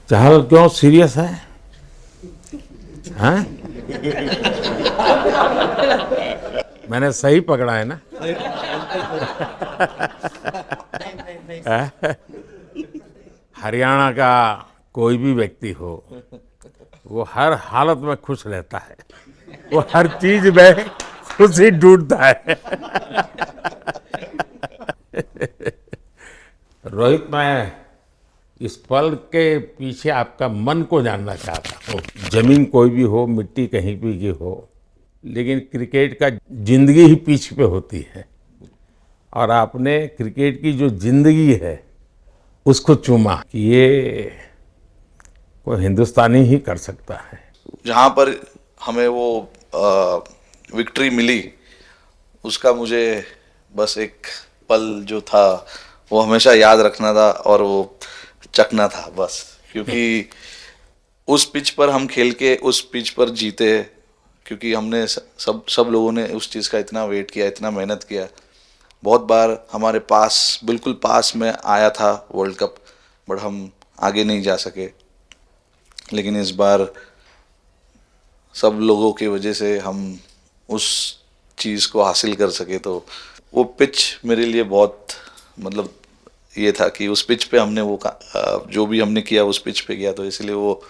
चहल क्यों सीरियस है? हैं? मैंने सही पकड़ा है ना? हरियाणा का कोई भी व्यक्ति हो, वो हर हालत में खुश रहता है, वो हर चीज में खुशी ढूंढता है। रोहित, मैं इस पल के पीछे आपका मन को जानना चाहता हूँ। जमीन कोई भी हो, मिट्टी कहीं भी की हो, लेकिन क्रिकेट का जिंदगी ही पिच पे होती है, और आपने क्रिकेट की जो जिंदगी है उसको चुमा कि ये कोई हिंदुस्तानी ही कर सकता है। जहाँ पर हमें वो विक्ट्री मिली, उसका मुझे बस एक पल जो था वो हमेशा याद रखना था, और वो चखना था बस। क्योंकि उस पिच पर हम खेल के उस पिच पर जीते, क्योंकि हमने सब लोगों ने उस चीज़ का इतना वेट किया, इतना मेहनत किया। बहुत बार हमारे पास, बिल्कुल पास में आया था वर्ल्ड कप, बट हम आगे नहीं जा सके। लेकिन इस बार सब लोगों की वजह से हम उस चीज़ को हासिल कर सके। तो वो पिच मेरे लिए बहुत, मतलब ये था कि उस पिच पे हमने वो जो भी हमने किया उस पिच पे किया, तो इसलिए वो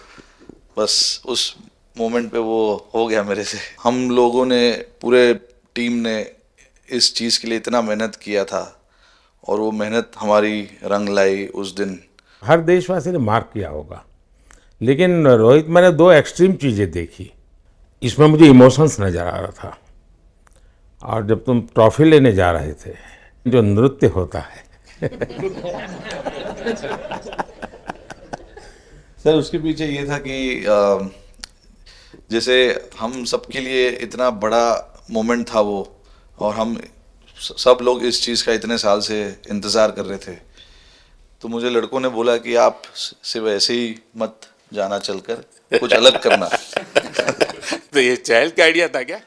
बस उस मोमेंट पे वो हो गया मेरे से। हम लोगों ने, पूरे टीम ने इस चीज़ के लिए इतना मेहनत किया था, और वो मेहनत हमारी रंग लाई उस दिन। हर देशवासी ने मार्क किया होगा, लेकिन रोहित, मैंने दो एक्सट्रीम चीजें देखी। इसमें मुझे इमोशंस नजर आ रहा था, और जब तुम ट्रॉफी लेने जा रहे थे, जो नृत्य होता है सर, उसके पीछे ये था कि जैसे हम सबके लिए इतना बड़ा मोमेंट था वो, और हम सब लोग इस चीज़ का इतने साल से इंतज़ार कर रहे थे। तो मुझे लड़कों ने बोला कि आप सिर्फ ऐसे ही मत जाना, चलकर कुछ अलग करना। तो ये चहल का आइडिया था क्या?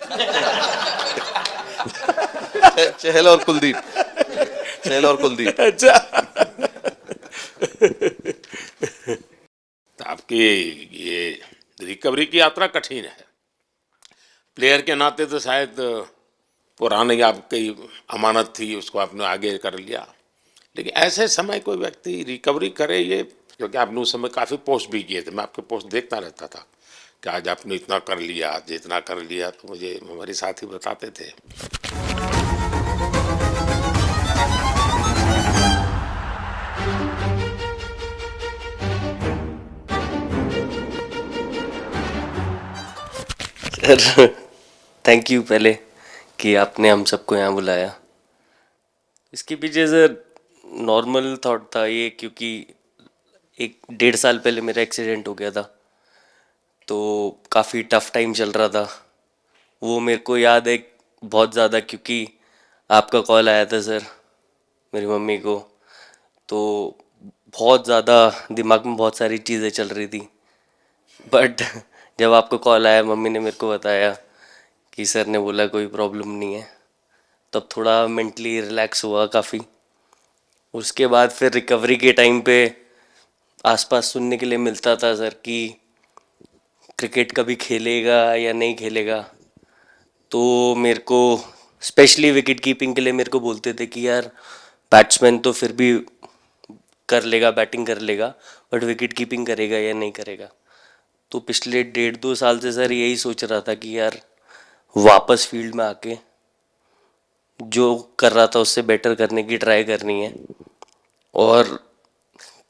चहल और कुलदीप, चहल और कुलदीप। अच्छा। तो आपकी ये रिकवरी की यात्रा कठिन है। प्लेयर के नाते तो शायद पुरानी आपकी अमानत थी, उसको आपने आगे कर लिया। लेकिन ऐसे समय कोई व्यक्ति रिकवरी करे, ये क्योंकि आपने उस समय काफ़ी पोस्ट भी किए थे, मैं आपके पोस्ट देखता रहता था कि आज आपने इतना कर लिया, आज इतना कर लिया, तो मुझे हमारे साथी बताते थे। सर, थैंक यू पहले कि आपने हम सबको यहाँ बुलाया। इसके पीछे सर नॉर्मल थॉट था ये, क्योंकि 1-1.5 साल पहले मेरा एक्सीडेंट हो गया था, तो काफ़ी टफ टाइम चल रहा था। वो मेरे को याद है बहुत ज़्यादा, क्योंकि आपका कॉल आया था सर मेरी मम्मी को, तो बहुत ज़्यादा दिमाग में बहुत सारी चीज़ें चल रही थी। बट जब आपको कॉल आया, मम्मी ने मेरे को बताया कि सर ने बोला कोई प्रॉब्लम नहीं है, तब थोड़ा मेंटली रिलैक्स हुआ काफ़ी। उसके बाद फिर रिकवरी के टाइम पे आसपास सुनने के लिए मिलता था सर कि क्रिकेट कभी खेलेगा या नहीं खेलेगा। तो मेरे को स्पेशली विकेट कीपिंग के लिए मेरे को बोलते थे कि यार बैट्समैन तो फिर भी कर लेगा, बैटिंग कर लेगा, बट विकेट कीपिंग करेगा या नहीं करेगा। तो पिछले 1.5-2 साल से सर यही सोच रहा था कि यार वापस फील्ड में आके जो कर रहा था उससे बेटर करने की ट्राई करनी है, और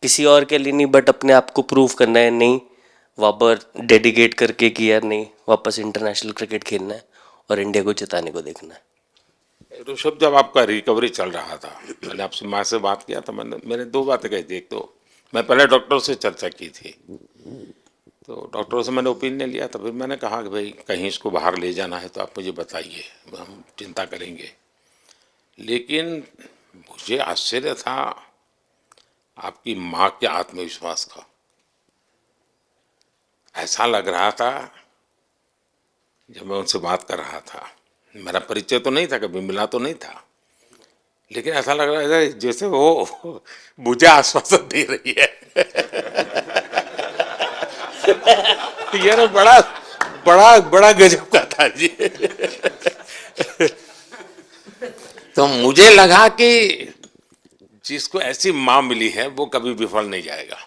किसी और के लिए नहीं बट अपने आप को प्रूव करना है, नहीं वापस डेडिकेट करके कि यार नहीं, वापस इंटरनेशनल क्रिकेट खेलना है और इंडिया को जिताने को देखना है। ऋषभ, जब आपका रिकवरी चल रहा था, मैंने आपसे माँ से बात किया था, मैंने दो बातें कही थी। एक तो मैं पहले डॉक्टर से चर्चा की थी, तो डॉक्टरों से मैंने ओपिनियन लिया था। फिर मैंने कहा कि भाई कहीं इसको बाहर ले जाना है तो आप मुझे बताइए, हम चिंता करेंगे। लेकिन मुझे आश्चर्य था आपकी माँ के आत्मविश्वास का। ऐसा लग रहा था, जब मैं उनसे बात कर रहा था, मेरा परिचय तो नहीं था, कभी मिला तो नहीं था, लेकिन ऐसा लग रहा था जैसे वो मुझे आश्वासन दे रही है। ये ना बड़ा बड़ा बड़ा गजब का था जी। तो मुझे लगा कि जिसको ऐसी माँ मिली है वो कभी विफल नहीं जाएगा।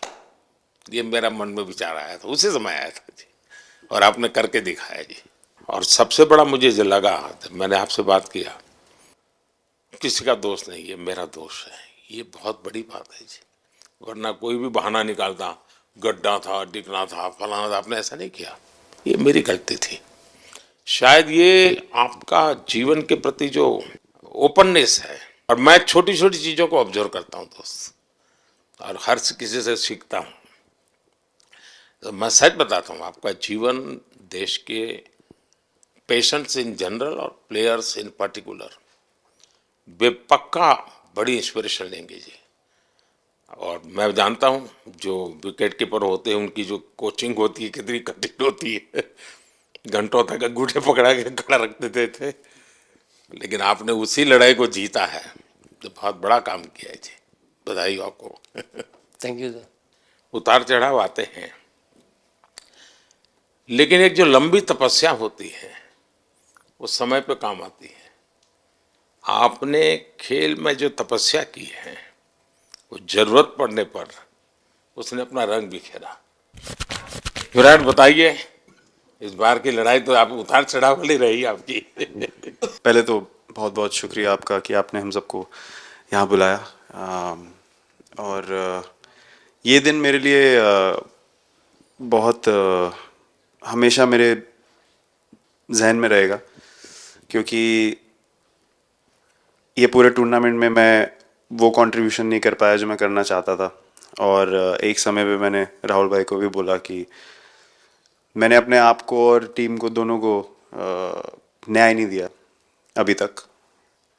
ये मेरा मन में विचार आया था, उसी समय आया था जी, और आपने करके दिखाया जी। और सबसे बड़ा मुझे जो लगा, मैंने आपसे बात किया, किसी का दोष नहीं, ये मेरा दोष है, ये बहुत बड़ी बात है जी। वरना कोई भी बहाना निकालता, गड्ढा था, डिगना था, फलाना था, आपने ऐसा नहीं किया, ये मेरी गलती थी। शायद ये आपका जीवन के प्रति जो ओपननेस है, और मैं छोटी छोटी चीजों को ऑब्जर्व करता हूँ दोस्त, और हर किसी से सीखता हूँ। तो मैं सच बताता हूँ, आपका जीवन देश के पेशेंट्स इन जनरल और प्लेयर्स इन पर्टिकुलर वे पक्का बड़ी इंस्पिरेशन लेंगे जी। और मैं जानता हूँ जो विकेट कीपर होते हैं उनकी जो कोचिंग होती है कितनी कठिन होती है, घंटों तक अंगूठे पकड़ा के खड़ा रख देते थे, लेकिन आपने उसी लड़ाई को जीता है, तो बहुत बड़ा काम किया है जी, बधाई हो आपको। Thank you sir. उतार चढ़ाव आते हैं, लेकिन एक जो लंबी तपस्या होती है वो समय पे काम आती है। आपने खेल में जो तपस्या की है वो जरूरत पड़ने पर उसने अपना रंग बिखेरा। विराट, बताइए, इस बार की लड़ाई तो आप उतार चढ़ाव वाली रही आपकी। पहले तो बहुत बहुत शुक्रिया आपका कि आपने हम सबको यहाँ बुलाया। और ये दिन मेरे लिए बहुत हमेशा मेरे जहन में रहेगा, क्योंकि ये पूरे टूर्नामेंट में मैं वो कंट्रीब्यूशन नहीं कर पाया जो मैं करना चाहता था। और एक समय पे मैंने राहुल भाई को भी बोला कि मैंने अपने आप को और टीम को दोनों को न्याय नहीं दिया अभी तक।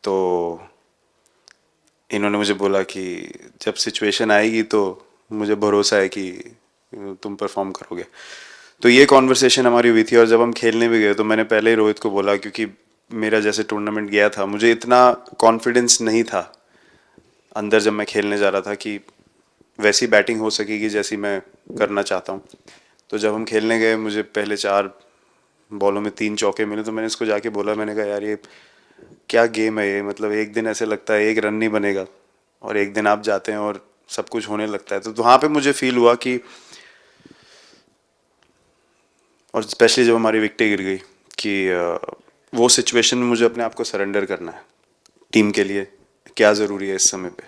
तो इन्होंने मुझे बोला कि जब सिचुएशन आएगी तो मुझे भरोसा है कि तुम परफॉर्म करोगे। तो ये कॉन्वर्सेशन हमारी हुई थी, और जब हम खेलने भी गए तो मैंने पहले ही रोहित को बोला, क्योंकि मेरा जैसे टूर्नामेंट गया था मुझे इतना कॉन्फिडेंस नहीं था अंदर जब मैं खेलने जा रहा था कि वैसी बैटिंग हो सकेगी जैसी मैं करना चाहता हूँ। तो जब हम खेलने गए मुझे पहले 4 बॉलों में 3 चौके मिले, तो मैंने इसको जाके बोला, मैंने कहा यार ये क्या गेम है ये, मतलब एक दिन ऐसे लगता है एक रन नहीं बनेगा और एक दिन आप जाते हैं और सब कुछ होने लगता है। तो वहाँ पे मुझे फील हुआ कि, और स्पेशली जब हमारी विकेट गिर गई, कि वो सिचुएशन में मुझे अपने आप को सरेंडर करना है। टीम के लिए क्या ज़रूरी है इस समय पे,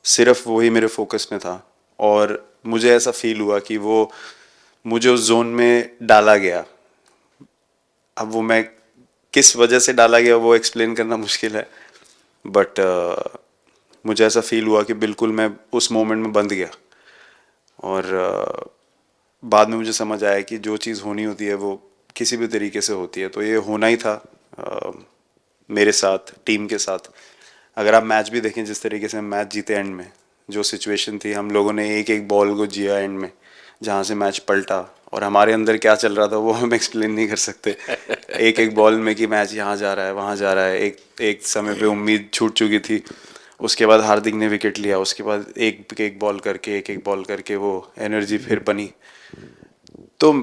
सिर्फ वही मेरे फोकस में था। और मुझे ऐसा फील हुआ कि वो मुझे उस जोन में डाला गया। अब वो मैं किस वजह से डाला गया वो एक्सप्लेन करना मुश्किल है, बट मुझे ऐसा फील हुआ कि बिल्कुल मैं उस मोमेंट में बंद गया। और बाद में मुझे समझ आया कि जो चीज़ होनी होती है वो किसी भी तरीके से होती है। तो ये होना ही था मेरे साथ, टीम के साथ। अगर आप मैच भी देखें जिस तरीके से हम मैच जीते एंड में, जो सिचुएशन थी, हम लोगों ने एक एक बॉल को जिया एंड में, जहाँ से मैच पलटा, और हमारे अंदर क्या चल रहा था वो हम एक्सप्लेन नहीं कर सकते। एक एक बॉल में कि मैच यहाँ जा रहा है वहाँ जा रहा है। एक समय पे उम्मीद छूट चुकी थी, उसके बाद हार्दिक ने विकेट लिया, उसके बाद एक एक बॉल करके वो एनर्जी फिर बनी। तो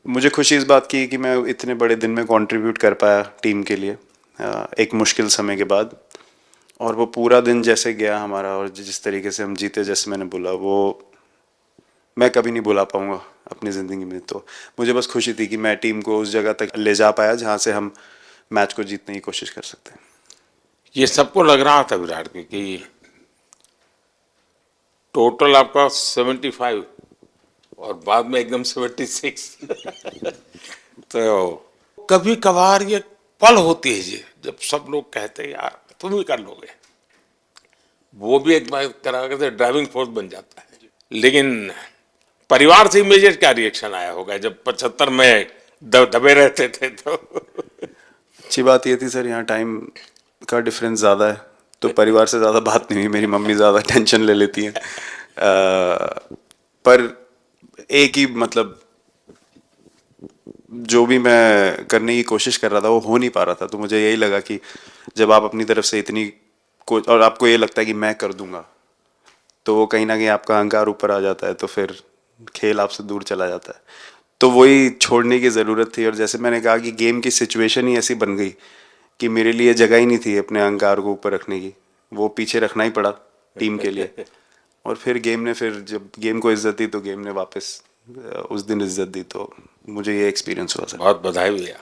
मुझे खुशी इस बात की कि मैं इतने बड़े दिन में कंट्रीब्यूट कर पाया टीम के लिए एक मुश्किल समय के बाद। और वो पूरा दिन जैसे गया हमारा, और जिस तरीके से हम जीते, जैसे मैंने बोला, वो मैं कभी नहीं भुला पाऊंगा अपनी ज़िंदगी में। तो मुझे बस खुशी थी कि मैं टीम को उस जगह तक ले जा पाया जहाँ से हम मैच को जीतने की कोशिश कर सकते हैं। ये सबको लग रहा था विराट के कि टोटल आपका 75 और बाद में एकदम 76। तो कभी कभार ये पल होती है जी जब सब लोग कहते हैं यार तुम ही कर लोगे, वो भी एक बार करा करते ड्राइविंग फोर्स बन जाता है। लेकिन परिवार से इमीडिएट क्या रिएक्शन आया होगा जब 75 में दबे रहते थे? तो अच्छी बात ये थी सर, यहाँ टाइम का डिफरेंस ज़्यादा है, तो परिवार से ज़्यादा बात नहीं हुई। मेरी मम्मी ज़्यादा टेंशन ले लेती हैं। पर एक ही, मतलब जो भी मैं करने की कोशिश कर रहा था वो हो नहीं पा रहा था। तो मुझे यही लगा कि जब आप अपनी तरफ से इतनी और आपको ये लगता है कि मैं कर दूंगा, तो वो कहीं ना कहीं आपका अहंकार ऊपर आ जाता है, तो फिर खेल आपसे दूर चला जाता है। तो वही छोड़ने की ज़रूरत थी, और जैसे मैंने कहा कि गेम की सिचुएशन ही ऐसी बन गई कि मेरे लिए जगह ही नहीं थी अपने अहंकार को ऊपर रखने की, वो पीछे रखना ही पड़ा टीम के लिए। और फिर गेम ने, फिर जब गेम को इज्जत दी तो गेम ने वापस उस दिन इज्जत दी, तो मुझे ये एक्सपीरियंस हुआ सर। बहुत बधाई भैया।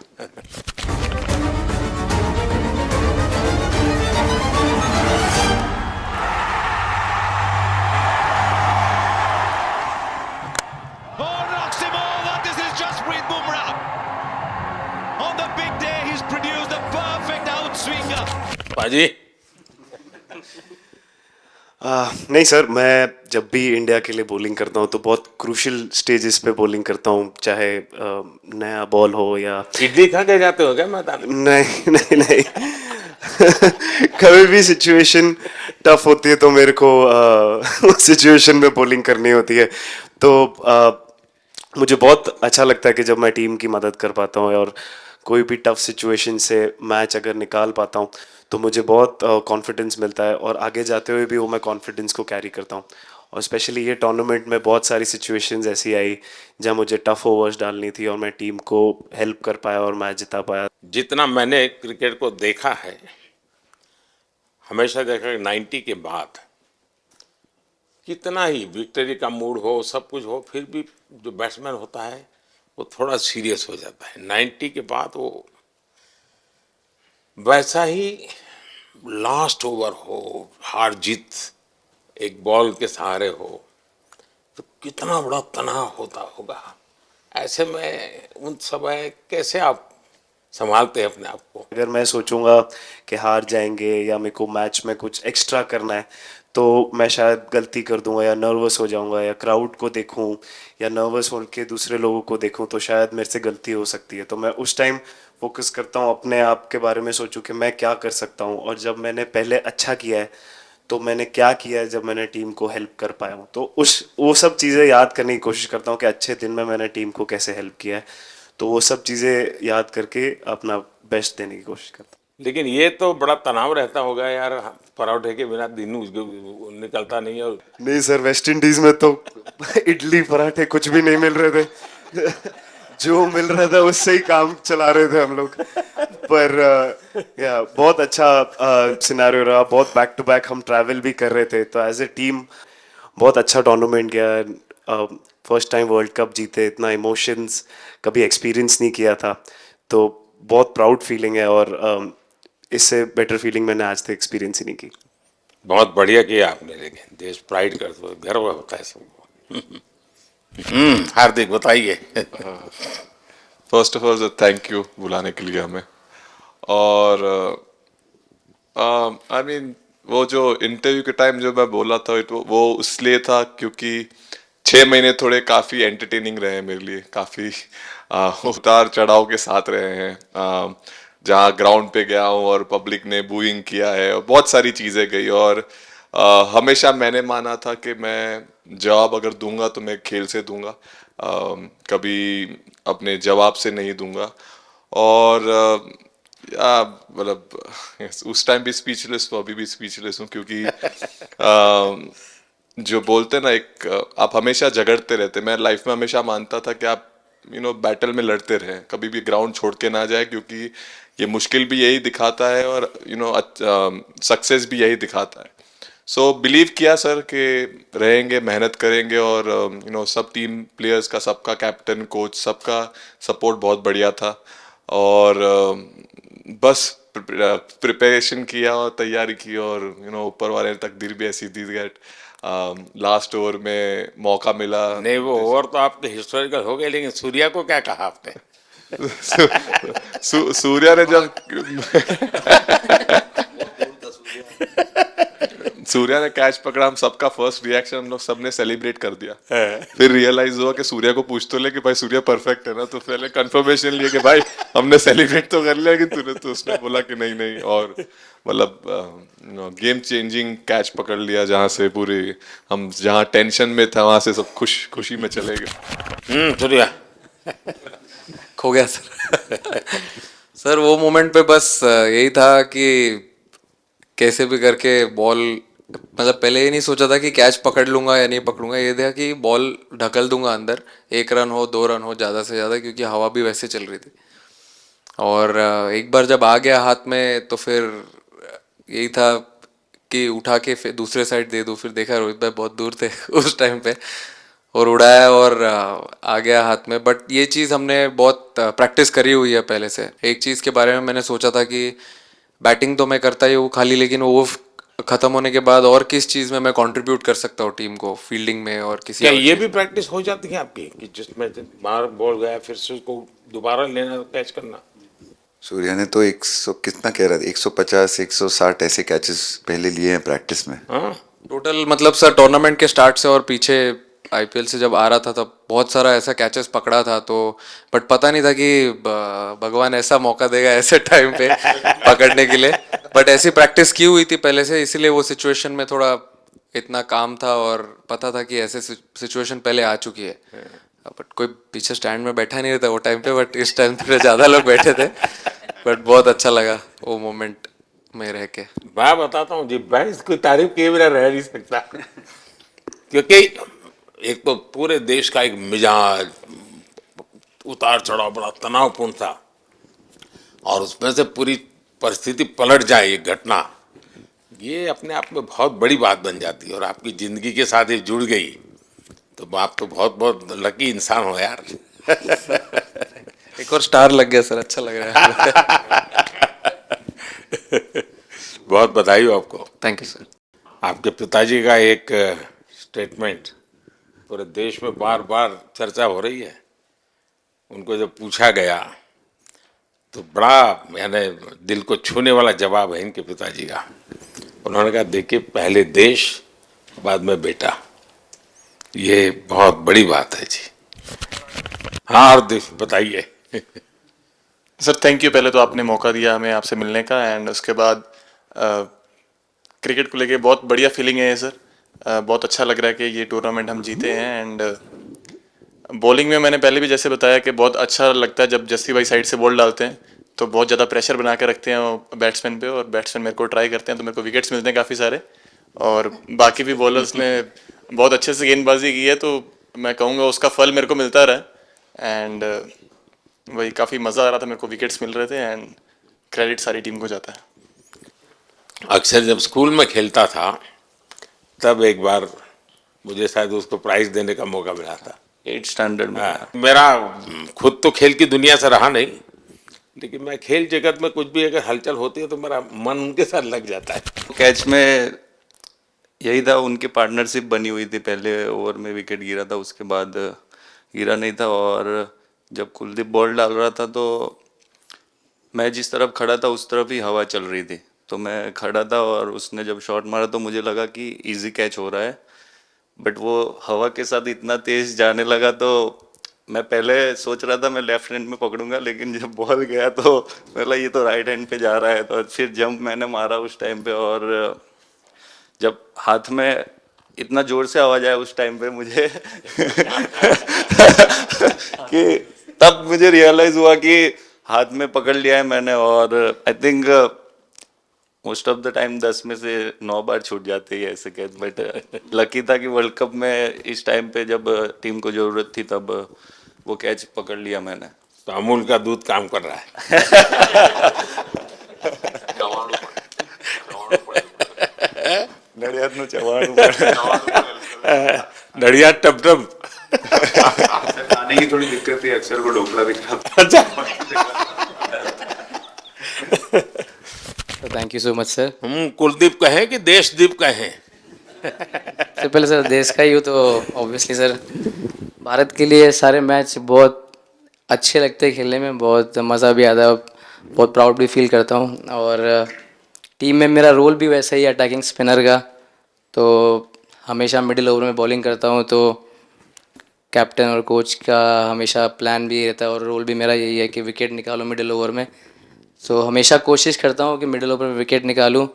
Oh, knocks him over. This is Jasprit Bumrah. On the big day, he's produced the perfect outswinger. बाजी नहीं सर, मैं जब भी इंडिया के लिए बॉलिंग करता हूँ तो बहुत क्रूशियल स्टेजेस पे बॉलिंग करता हूँ, चाहे नया बॉल हो या इडली खा के जाते हो क्या मैदान में? नहीं नहीं नहीं कभी भी सिचुएशन टफ होती है तो मेरे को उस सिचुएशन में बॉलिंग करनी होती है, तो मुझे बहुत अच्छा लगता है कि जब मैं टीम की मदद कर पाता हूँ और कोई भी टफ सिचुएशन से मैच अगर निकाल पाता हूँ तो मुझे बहुत कॉन्फिडेंस मिलता है, और आगे जाते हुए भी वो मैं कॉन्फिडेंस को कैरी करता हूँ। और स्पेशली ये टूर्नामेंट में बहुत सारी सिचुएशंस ऐसी आई जहाँ मुझे टफ ओवर्स डालनी थी और मैं टीम को हेल्प कर पाया और मैच जिता पाया। जितना मैंने क्रिकेट को देखा है, हमेशा देखा कि 90 के बाद कितना ही विक्ट्री का मूड हो, सब कुछ हो, फिर भी जो बैट्समैन होता है वो थोड़ा सीरियस हो जाता है। 90 के बाद वो वैसा ही लास्ट ओवर हो, हार जीत एक बॉल के सहारे हो, तो कितना बड़ा तनाव होता होगा। ऐसे में उन समय कैसे आप संभालते हैं अपने आप को? अगर मैं सोचूंगा कि हार जाएंगे या मेरे को मैच में कुछ एक्स्ट्रा करना है तो मैं शायद गलती कर दूंगा या नर्वस हो जाऊंगा, या क्राउड को देखूं या नर्वस होकर दूसरे लोगों को देखूं तो शायद मेरे से गलती हो सकती है। तो मैं उस टाइम फोकस करता हूं, अपने आप के बारे में सोचूं कि मैं क्या कर सकता हूं, और जब मैंने पहले अच्छा किया है तो मैंने क्या किया है जब मैंने टीम को हेल्प कर पाया हूँ, तो वो सब चीज़ें याद करने की कोशिश करता हूँ कि अच्छे दिन में मैंने टीम को कैसे हेल्प किया है, तो वो सब चीज़ें याद करके अपना बेस्ट देने की कोशिश करता हूँ। लेकिन ये तो बड़ा तनाव रहता होगा यार, पराठे के बिना दिन निकलता नहीं। और नहीं सर, वेस्ट इंडीज में तो इडली पराठे कुछ भी नहीं मिल रहे थे जो मिल रहा था उससे ही काम चला रहे थे हम लोग। पर या बहुत अच्छा सिनेरियो रहा, बहुत बैक टू बैक हम ट्रैवल भी कर रहे थे, तो एज ए टीम बहुत अच्छा टूर्नामेंट गया। फर्स्ट टाइम वर्ल्ड कप जीते, इतना इमोशंस कभी एक्सपीरियंस नहीं किया था, तो बहुत प्राउड फीलिंग है, और इससे बेटर फीलिंग मैंने आज तक एक्सपीरियंस ही नहीं की। बहुत बढ़िया किया आपने, लेकिन देश प्राइड करते हो, गर्व होता है सबको। हार्दिक बताइए। First of all thank you बुलाने के लिए हमें। और आई मीन वो जो इंटरव्यू के टाइम जो मैं बोला था वो इसलिए था क्योंकि 6 महीने थोड़े काफ़ी एंटरटेनिंग रहे हैं मेरे लिए, काफ़ी उतार चढ़ाव के साथ रहे हैं। जहाँ ग्राउंड पे गया हूँ और पब्लिक ने बूइंग किया है और बहुत सारी चीज़ें गई, और हमेशा मैंने माना था कि मैं जवाब अगर दूंगा तो मैं खेल से दूंगा, कभी अपने जवाब से नहीं दूंगा। और मतलब उस टाइम भी स्पीचलेस हूँ, अभी भी स्पीचलेस हूँ, क्योंकि जो बोलते ना, एक आप हमेशा झगड़ते रहते। मैं लाइफ में हमेशा मानता था कि आप बैटल में लड़ते रहें, कभी भी ग्राउंड छोड़ के ना जाए, क्योंकि ये मुश्किल भी यही दिखाता है और सक्सेस भी यही दिखाता है। सो बिलीव किया सर कि रहेंगे, मेहनत करेंगे, और सब टीम प्लेयर्स का, सबका कैप्टन, कोच, सबका सपोर्ट बहुत बढ़िया था, और बस प्रिपरेशन किया और तैयारी की, और ऊपर वाले ने तकदीर भी ऐसी दी गेट लास्ट ओवर में मौका मिला। नहीं, वो ओवर तो आपके हिस्टोरिकल हो गए, लेकिन सूर्या को क्या कहा आपने? सूर्या ने जब सूर्या ने कैच पकड़ा, हम सबका फर्स्ट रिएक्शन, हम लोग सबने सेलिब्रेट कर दिया। फिर रियलाइज हुआ कि सूर्या को पूछ तो ले कि भाई सूर्या परफेक्ट है ना, तो पहले कंफर्मेशन लिया कि भाई हमने सेलिब्रेट तो कर लिया, कि तूने, तो उसने बोला कि नहीं नहीं, और मतलब गेम चेंजिंग कैच पकड़ लिया, जहाँ से पूरी हम जहाँ टेंशन में था वहां से सब खुशी में चले गए। सूर्या खो गया सर। सर वो मोमेंट पे बस यही था कि कैसे भी करके बॉल मतलब पहले ये नहीं सोचा था कि कैच पकड़ लूंगा या नहीं पकड़ूंगा, ये था कि बॉल ढकल दूंगा अंदर, 1 रन हो 2 रन हो ज़्यादा से ज़्यादा, क्योंकि हवा भी वैसे चल रही थी। और एक बार जब आ गया हाथ में तो फिर यही था कि उठा के फिर दूसरे साइड दे दूँ। फिर देखा रोहित भाई बहुत दूर थे उस टाइम पे, और उड़ाया और आ गया हाथ में। बट ये चीज़ हमने बहुत प्रैक्टिस करी हुई है पहले से। एक चीज़ के बारे में मैंने सोचा था कि बैटिंग तो मैं करता ही हूँ खाली, लेकिन वो ख़त्म होने के बाद और किस चीज़ में मैं कंट्रीब्यूट कर सकता हूँ टीम को, फील्डिंग में और किसी क्या और ये चीज़ भी में। प्रैक्टिस हो जाती है आपकी कि जिसमें बाहर बॉल गया फिर से उसको दोबारा लेना, कैच करना? सूर्या ने तो 100 कितना कह रहा था, 150 160 ऐसे कैचेस पहले लिए हैं प्रैक्टिस में। हाँ, टोटल मतलब सर टूर्नामेंट के स्टार्ट से और पीछे आईपीएल से जब आ रहा था तब बहुत सारा ऐसा कैचेस पकड़ा था। तो बट पता नहीं था कि भगवान ऐसा मौका देगा ऐसे टाइम पे पकड़ने के लिए। बट ऐसी प्रैक्टिस की हुई थी पहले से, इसीलिए वो सिचुएशन में थोड़ा इतना काम था और पता था कि ऐसे सिचुएशन पहले आ चुकी है। बट कोई पीछे स्टैंड में बैठा नहीं रहता वो टाइम पे, बट इस टाइम पे ज़्यादा लोग बैठे थे। बट बहुत अच्छा लगा वो मोमेंट में रह के। मैं बताता हूँ जी, मैं इसकी तारीफ किए बिना रह नहीं सकता क्योंकि एक तो पूरे देश का एक मिजाज, उतार चढ़ाव बड़ा तनावपूर्ण था, और उसमें से पूरी परिस्थिति पलट जाए ये घटना, ये अपने आप में बहुत बड़ी बात बन जाती है और आपकी जिंदगी के साथ ये जुड़ गई तो आप तो बहुत बहुत लकी इंसान हो यार। एक और स्टार लग गया सर, अच्छा लग रहा है। बहुत बधाई हो आपको। Thank you sir. आपके पिताजी का एक स्टेटमेंट पूरे देश में बार बार चर्चा हो रही है। उनको जब पूछा गया तो बड़ा यानी दिल को छूने वाला जवाब है इनके पिताजी का। उन्होंने कहा देखिए पहले देश बाद में बेटा, ये बहुत बड़ी बात है जी। हाँ और बताइए। सर थैंक यू, पहले तो आपने मौका दिया हमें आपसे मिलने का, एंड उसके बाद क्रिकेट को लेके बहुत बढ़िया फीलिंग है सर। बहुत अच्छा लग रहा है कि ये टूर्नामेंट हम जीते हैं। एंड बॉलिंग में मैंने पहले भी जैसे बताया कि बहुत अच्छा लगता है जब जस्सी भाई साइड से बॉल डालते हैं, तो बहुत ज़्यादा प्रेशर बना के रखते हैं बैट्समैन पे, और बैट्समैन मेरे को ट्राई करते हैं तो मेरे को विकेट्स मिलते हैं काफ़ी सारे। और बाकी भी बॉलर्स ने बहुत अच्छे से गेंदबाजी की है, तो मैं कहूँगा उसका फल मेरे को मिलता रहा। एंड वही काफ़ी मज़ा आ रहा था, मेरे को विकेट्स मिल रहे थे, एंड क्रेडिट सारी टीम को जाता है। अक्सर जब स्कूल में खेलता था तब एक बार मुझे शायद उसको प्राइज देने का मौका मिला था 8th स्टैंडर्ड में। हाँ, मेरा खुद तो खेल की दुनिया से रहा नहीं, लेकिन मैं खेल जगत में कुछ भी अगर हलचल होती है तो मेरा मन उनके साथ लग जाता है। कैच में यही था, उनकी पार्टनरशिप बनी हुई थी। पहले ओवर में विकेट गिरा था, उसके बाद गिरा नहीं था। और जब कुलदीप बॉल डाल रहा था तो मैं जिस तरफ खड़ा था उस तरफ ही हवा चल रही थी, तो मैं खड़ा था और उसने जब शॉट मारा तो मुझे लगा कि इजी कैच हो रहा है। बट वो हवा के साथ इतना तेज जाने लगा तो मैं पहले सोच रहा था मैं लेफ्ट हैंड में पकड़ूंगा, लेकिन जब बॉल गया तो बोला ये तो राइट हैंड पे जा रहा है। तो फिर जंप मैंने मारा उस टाइम पे, और जब हाथ में इतना जोर से आवाज आया उस टाइम पे मुझे कि तब मुझे रियलाइज हुआ कि हाथ में पकड़ लिया है मैंने। और I think most of the time 10 में से 9 बार छूट जाते हैं ऐसे कैच। बट लकी था कि वर्ल्ड कप में इस टाइम पे जब टीम को जरूरत थी तब वो कैच पकड़ लिया मैंने। तो अमूल का दूध काम कर रहा है। નડિયાદનું ચવાણું नड़िया टप टप। खाने की थोड़ी दिक्कत थी, अक्सर को ढोकला दिख रहा था। अच्छा, thank you so much sir. हम कुलदीप कहें कि देशदीप कहें? सबसे पहले सर देश का ही हो तो ऑब्वियसली सर भारत के लिए सारे मैच बहुत अच्छे लगते हैं खेलने में, बहुत मज़ा भी आता है, बहुत प्राउड भी फील करता हूँ। और टीम में मेरा रोल भी वैसा ही है अटैकिंग स्पिनर का, तो हमेशा मिडिल ओवर में बॉलिंग करता हूँ। तो कैप्टन और कोच का हमेशा प्लान भी रहता है और रोल भी मेरा यही है कि विकेट निकालो मिडिल ओवर में। सो हमेशा कोशिश करता हूँ कि मिडिल ओवर में विकेट निकालूँ,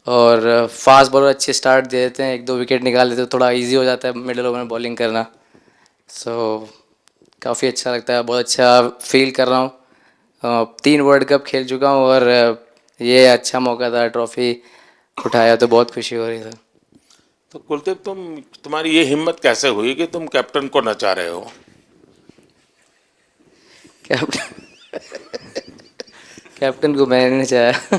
और फास्ट बॉलर अच्छे स्टार्ट दे देते हैं, 1-2 विकेट निकाल देते तो थोड़ा इजी हो जाता है मिडिल ओवर में बॉलिंग करना। सो काफ़ी अच्छा लगता है, बहुत अच्छा फील कर रहा हूँ। 3 वर्ल्ड कप खेल चुका हूँ और ये अच्छा मौका था, ट्रॉफी उठाया तो बहुत खुशी हो रही है सर। तो कुलदीप, तुम्हारी ये हिम्मत कैसे हुई कि तुम कैप्टन को नचा रहे हो? कैप्टन को मैंने नहीं चाहा।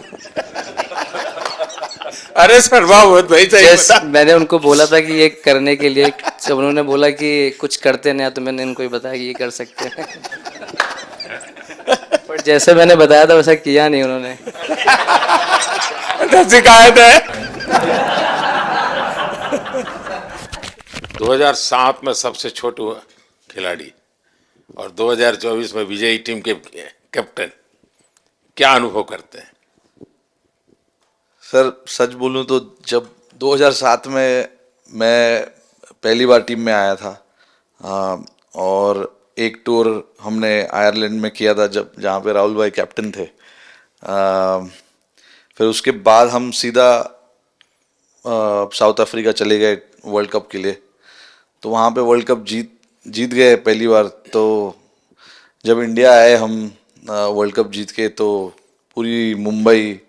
अरे सरवावत भाई, सही जस्ट बता। मैंने उनको बोला था कि ये करने के लिए, जब उन्होंने बोला कि कुछ करते नहीं तो मैंने इनको ही बताया कि ये कर सकते हैं। पर जैसे मैंने बताया था वैसा किया नहीं उन्होंने। शिकायत है। 2007 में सबसे छोटे खिलाड़ी और 2024 में विजयी टीम के कैप्टन, क्या अनुभव करते हैं? सर सच बोलूं तो जब 2007 में मैं पहली बार टीम में आया था, और एक टूर हमने आयरलैंड में किया था जब जहाँ पे राहुल भाई कैप्टन थे। फिर उसके बाद हम सीधा साउथ अफ्रीका चले गए वर्ल्ड कप के लिए। तो वहाँ पे वर्ल्ड कप जीत गए पहली बार। तो जब इंडिया आए हम वर्ल्ड कप जीत के, तो पूरी मुंबई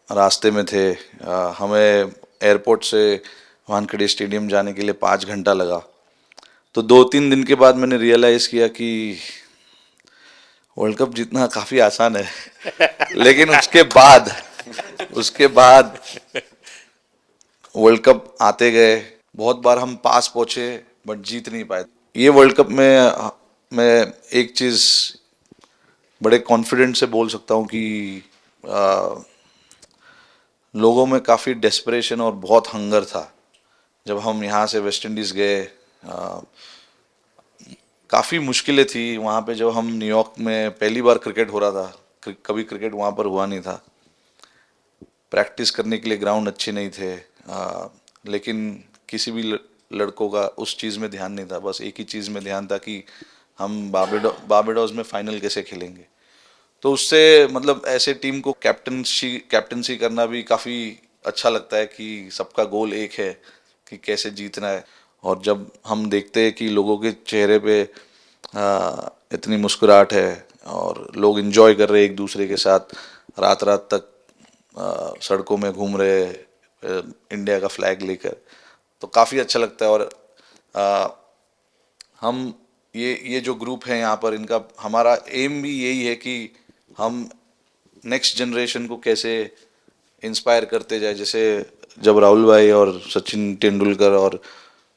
रास्ते में थे। हमें एयरपोर्ट से वानखेड़े स्टेडियम जाने के लिए 5 घंटा लगा। तो 2-3 दिन के बाद मैंने रियलाइज़ किया कि वर्ल्ड कप जीतना काफ़ी आसान है। लेकिन उसके बाद वर्ल्ड कप आते गए, बहुत बार हम पास पहुँचे बट जीत नहीं पाए। ये वर्ल्ड कप में मैं एक चीज़ बड़े कॉन्फिडेंट से बोल सकता हूँ कि लोगों में काफ़ी डेस्परेशन और बहुत हंगर था। जब हम यहाँ से वेस्ट इंडीज़ गए, काफ़ी मुश्किलें थी वहाँ पे। जब हम न्यूयॉर्क में पहली बार क्रिकेट हो रहा था, कभी क्रिकेट वहाँ पर हुआ नहीं था। प्रैक्टिस करने के लिए ग्राउंड अच्छे नहीं थे, लेकिन किसी भी लड़कों का उस चीज़ में ध्यान नहीं था। बस एक ही चीज़ में ध्यान था कि हम बारबाडोस में फाइनल कैसे खेलेंगे। तो उससे मतलब ऐसे टीम को कैप्टनसी करना भी काफ़ी अच्छा लगता है कि सबका गोल एक है कि कैसे जीतना है। और जब हम देखते हैं कि लोगों के चेहरे पे इतनी मुस्कुराहट है और लोग एंजॉय कर रहे हैं एक दूसरे के साथ, रात रात तक सड़कों में घूम रहे इंडिया का फ्लैग लेकर, तो काफ़ी अच्छा लगता है। और हम ये जो ग्रुप है यहाँ पर, इनका हमारा एम भी यही है कि हम नेक्स्ट जनरेशन को कैसे इंस्पायर करते जाए। जैसे जब राहुल भाई और सचिन तेंदुलकर और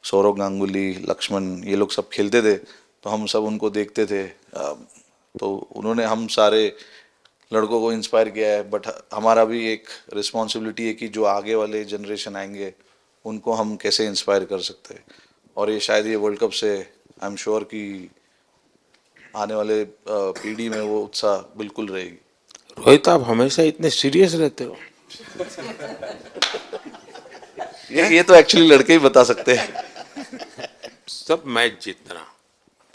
सौरव गांगुली, लक्ष्मण, ये लोग सब खेलते थे तो हम सब उनको देखते थे। तो उन्होंने हम सारे लड़कों को इंस्पायर किया है। बट हमारा भी एक रिस्पॉन्सिबिलिटी है कि जो आगे वाले जनरेशन आएंगे उनको हम कैसे इंस्पायर कर सकते हैं। और ये शायद ये वर्ल्ड कप से आई एम श्योर कि आने वाले पीढ़ी में वो उत्साह बिल्कुल रहेगी। रोहित, आप हमेशा इतने सीरियस रहते हो। ये तो एक्चुअली लड़के ही बता सकते हैं। सब मैच जीतना,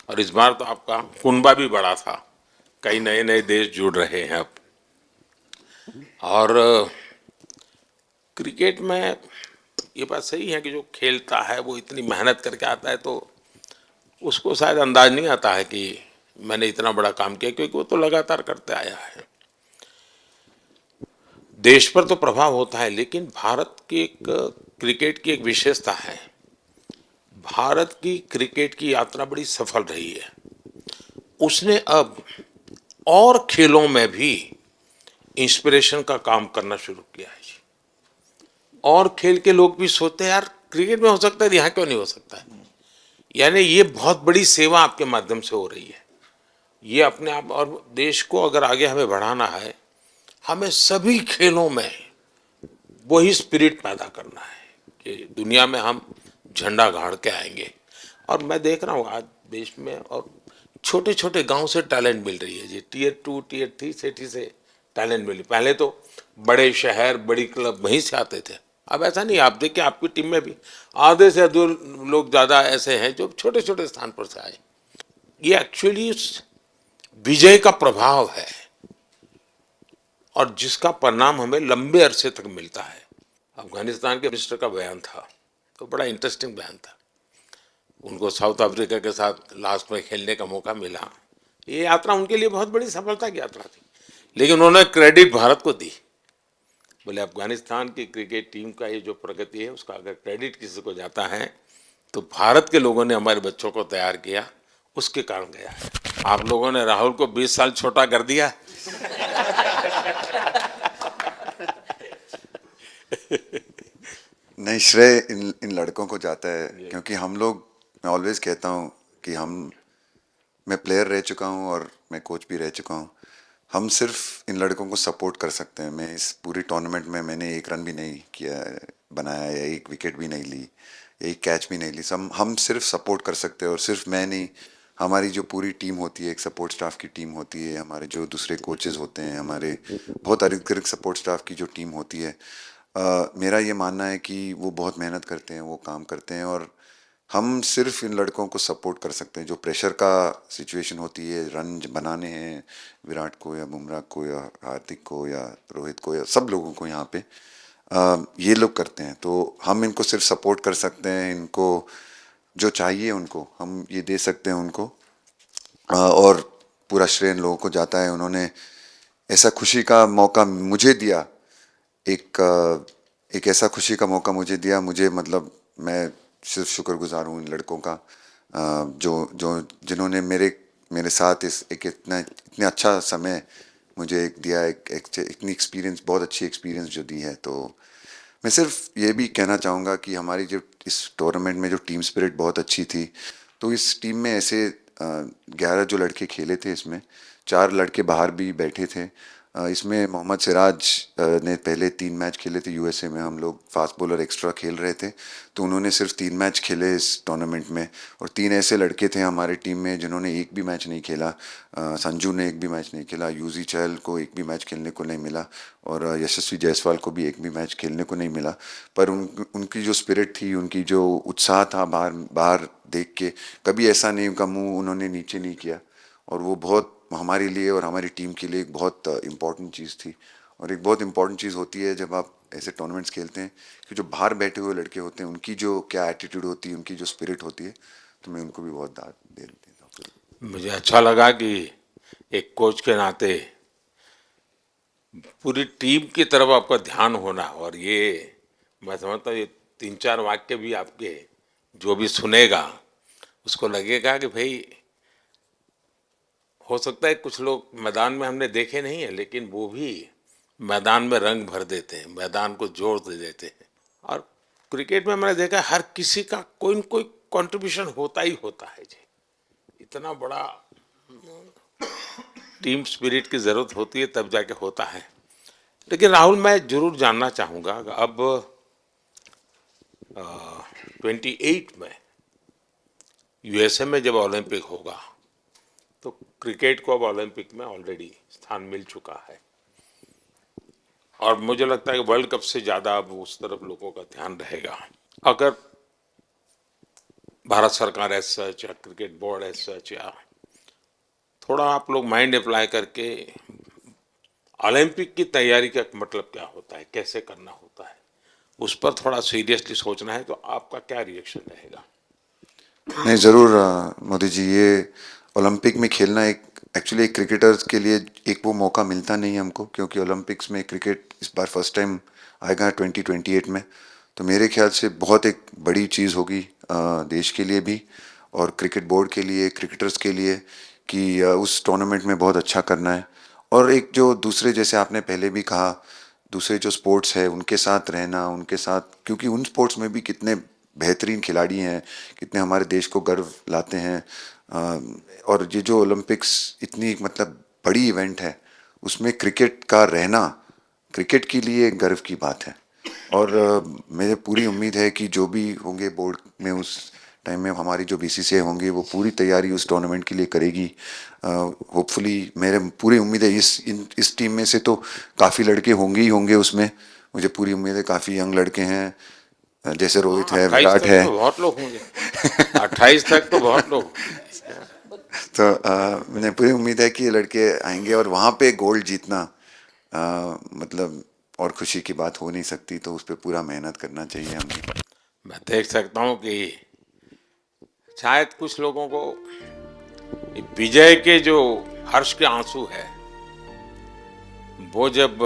और इस बार तो आपका कुनबा भी बड़ा था, कई नए नए देश जुड़ रहे हैं अब। और क्रिकेट में ये बात सही है कि जो खेलता है वो इतनी मेहनत करके आता है, तो उसको शायद अंदाज नहीं आता है कि मैंने इतना बड़ा काम किया, क्योंकि वो तो लगातार करते आया है। देश पर तो प्रभाव होता है, लेकिन भारत की एक क्रिकेट की एक विशेषता है। भारत की क्रिकेट की यात्रा बड़ी सफल रही है। उसने अब और खेलों में भी इंस्पिरेशन का काम करना शुरू किया है। और खेल के लोग भी सोचते हैं यार क्रिकेट में हो सकता है, यहाँ क्यों नहीं हो सकता है। यानी ये बहुत बड़ी सेवा आपके माध्यम से हो रही है। ये अपने आप, और देश को अगर आगे हमें बढ़ाना है, हमें सभी खेलों में वही स्पिरिट पैदा करना है कि दुनिया में हम झंडा गाड़ के आएंगे। और मैं देख रहा हूँ आज देश में और छोटे छोटे गांव से टैलेंट मिल रही है जी। टियर 2 टियर 3 सिटी से टैलेंट मिली। पहले तो बड़े शहर, बड़ी क्लब वहीं से आते थे। अब ऐसा नहीं, आप देखिए आपकी टीम में भी आधे से अधिक लोग ज़्यादा ऐसे हैं जो छोटे छोटे स्थान पर से आए। ये एक्चुअली विजय का प्रभाव है और जिसका परिणाम हमें लंबे अरसे तक मिलता है। अफगानिस्तान के मिनिस्टर का बयान था, तो बड़ा इंटरेस्टिंग बयान था। उनको साउथ अफ्रीका के साथ लास्ट में खेलने का मौका मिला। ये यात्रा उनके लिए बहुत बड़ी सफलता की यात्रा थी, लेकिन उन्होंने क्रेडिट भारत को दी। बोले अफगानिस्तान की क्रिकेट टीम का ये जो प्रगति है उसका अगर क्रेडिट किसी को जाता है तो भारत के लोगों ने हमारे बच्चों को तैयार किया, उसके कारण गया है। आप लोगों ने राहुल को 20 साल छोटा कर दिया। नहीं, श्रेय इन लड़कों को जाता है, क्योंकि हम लोग, मैं ऑलवेज कहता हूँ कि मैं प्लेयर रह चुका हूँ और मैं कोच भी रह चुका हूँ। हम सिर्फ इन लड़कों को सपोर्ट कर सकते हैं। मैं इस पूरी टूर्नामेंट में मैंने एक रन भी नहीं किया, बनाया, या एक विकेट भी नहीं ली, या एक कैच भी नहीं ली। हम सिर्फ सपोर्ट कर सकते हैं, और सिर्फ मैं नहीं, हमारी जो पूरी टीम होती है, एक सपोर्ट स्टाफ की टीम होती है, हमारे जो दूसरे कोचेज़ होते हैं, हमारे बहुत अधिक सपोर्ट स्टाफ की जो टीम होती है, मेरा ये मानना है कि वो बहुत मेहनत करते हैं, वो काम करते हैं, और हम सिर्फ इन लड़कों को सपोर्ट कर सकते हैं। जो प्रेशर का सिचुएशन होती है, रन बनाने हैं विराट को या बुमराह को या हार्दिक को या रोहित को या सब लोगों को यहाँ पे, ये लोग करते हैं। तो हम इनको सिर्फ सपोर्ट कर सकते हैं, इनको जो चाहिए उनको हम ये दे सकते हैं उनको, और पूरा श्रेय इन लोगों को जाता है। उन्होंने ऐसा खुशी का मौका मुझे दिया, एक ऐसा खुशी का मौका मुझे दिया। मुझे मतलब मैं सिर्फ शुक्रगुजार हूँ इन लड़कों का, जिन्होंने मेरे साथ इतने अच्छा समय मुझे दिया, इतनी एक्सपीरियंस, बहुत अच्छी एक्सपीरियंस जो दी है। तो मैं सिर्फ ये भी कहना चाहूँगा कि हमारी जो इस टूर्नामेंट में जो टीम स्पिरिट बहुत अच्छी थी। तो इस टीम में ऐसे 11 जो लड़के खेले थे, इसमें 4 लड़के बाहर भी बैठे थे। इसमें मोहम्मद सिराज ने पहले 3 मैच खेले थे यूएसए में। हम लोग फास्ट बॉलर एक्स्ट्रा खेल रहे थे, तो उन्होंने सिर्फ 3 मैच खेले इस टूर्नामेंट में। और 3 ऐसे लड़के थे हमारे टीम में जिन्होंने एक भी मैच नहीं खेला। संजू ने एक भी मैच नहीं खेला, यूजी चहल को एक भी मैच खेलने को नहीं मिला, और यशस्वी जायसवाल को भी एक भी मैच खेलने को नहीं मिला। पर उनकी जो स्पिरिट थी, उनकी जो उत्साह था, बाहर देख के कभी ऐसा नहीं, उनका मुँह उन्होंने नीचे नहीं किया। और वो बहुत हमारे लिए और हमारी टीम के लिए एक बहुत इम्पॉर्टेंट चीज़ थी। और एक बहुत इम्पॉर्टेंट चीज़ होती है जब आप ऐसे टूर्नामेंट्स खेलते हैं, कि जो बाहर बैठे हुए लड़के होते हैं, उनकी जो क्या एटीट्यूड होती है, उनकी जो स्पिरिट होती है, तो मैं उनको भी बहुत दाद दे देता हूँ। मुझे अच्छा लगा कि एक कोच के नाते पूरी टीम की तरफ आपका ध्यान होना, और ये मैं समझता हूँ ये 3-4 वाक्य भी आपके जो भी सुनेगा उसको लगेगा कि भाई, हो सकता है कुछ लोग मैदान में हमने देखे नहीं है, लेकिन वो भी मैदान में रंग भर देते हैं, मैदान को जोड़ दे देते हैं। और क्रिकेट में मैंने देखा हर किसी का कोई न कोई कंट्रीब्यूशन होता ही होता है जी। इतना बड़ा टीम स्पिरिट की ज़रूरत होती है, तब जाके होता है। लेकिन राहुल, मैं जरूर जानना चाहूँगा, अब 28 में यूएसए में जब ओलंपिक होगा, तो क्रिकेट को अब ओलंपिक में ऑलरेडी स्थान मिल चुका है, और मुझे लगता है कि वर्ल्ड कप से ज़्यादा अब उस तरफ लोगों का ध्यान रहेगा। अगर भारत सरकार एज सच या क्रिकेट बोर्ड एज सच, या थोड़ा आप लोग माइंड अप्लाई करके ओलंपिक की तैयारी का मतलब क्या होता है, कैसे करना होता है, उस पर थोड़ा सीरियसली सोचना है, तो आपका क्या रिएक्शन रहेगा? नहीं, ज़रूर मोदी जी, ये ओलंपिक में खेलना एक्चुअली एक क्रिकेटर्स के लिए एक वो मौका मिलता नहीं है हमको, क्योंकि ओलंपिक्स में क्रिकेट इस बार फर्स्ट टाइम आएगा 2028 में। तो मेरे ख्याल से बहुत एक बड़ी चीज़ होगी देश के लिए भी, और क्रिकेट बोर्ड के लिए, क्रिकेटर्स के लिए, कि उस टूर्नामेंट में बहुत अच्छा करना है। और एक जो दूसरे, जैसे आपने पहले भी कहा, दूसरे जो स्पोर्ट्स है उनके साथ रहना, उनके साथ, क्योंकि उन स्पोर्ट्स में भी कितने बेहतरीन खिलाड़ी हैं, कितने हमारे देश को गर्व लाते हैं। और ये जो ओलंपिक्स इतनी मतलब बड़ी इवेंट है, उसमें क्रिकेट का रहना क्रिकेट के लिए गर्व की बात है। और मुझे पूरी उम्मीद है कि जो भी होंगे बोर्ड में उस टाइम में, हमारी जो बीसीसीआई होंगी, वो पूरी तैयारी उस टूर्नामेंट के लिए करेगी। होपफुली मेरे पूरी उम्मीद है इस टीम में से तो काफ़ी लड़के होंगे ही होंगे उसमें, मुझे पूरी उम्मीद है। काफ़ी यंग लड़के हैं, जैसे रोहित है, विराट है, तो बहुत लोग होंगे 28 तक तो बहुत लोग। तो मुझे पूरी उम्मीद है कि ये लड़के आएंगे, और वहाँ पे गोल्ड जीतना मतलब और खुशी की बात हो नहीं सकती। तो उस पर पूरा मेहनत करना चाहिए हमें। मैं देख सकता हूँ कि शायद कुछ लोगों को विजय के जो हर्ष के आंसू है, वो जब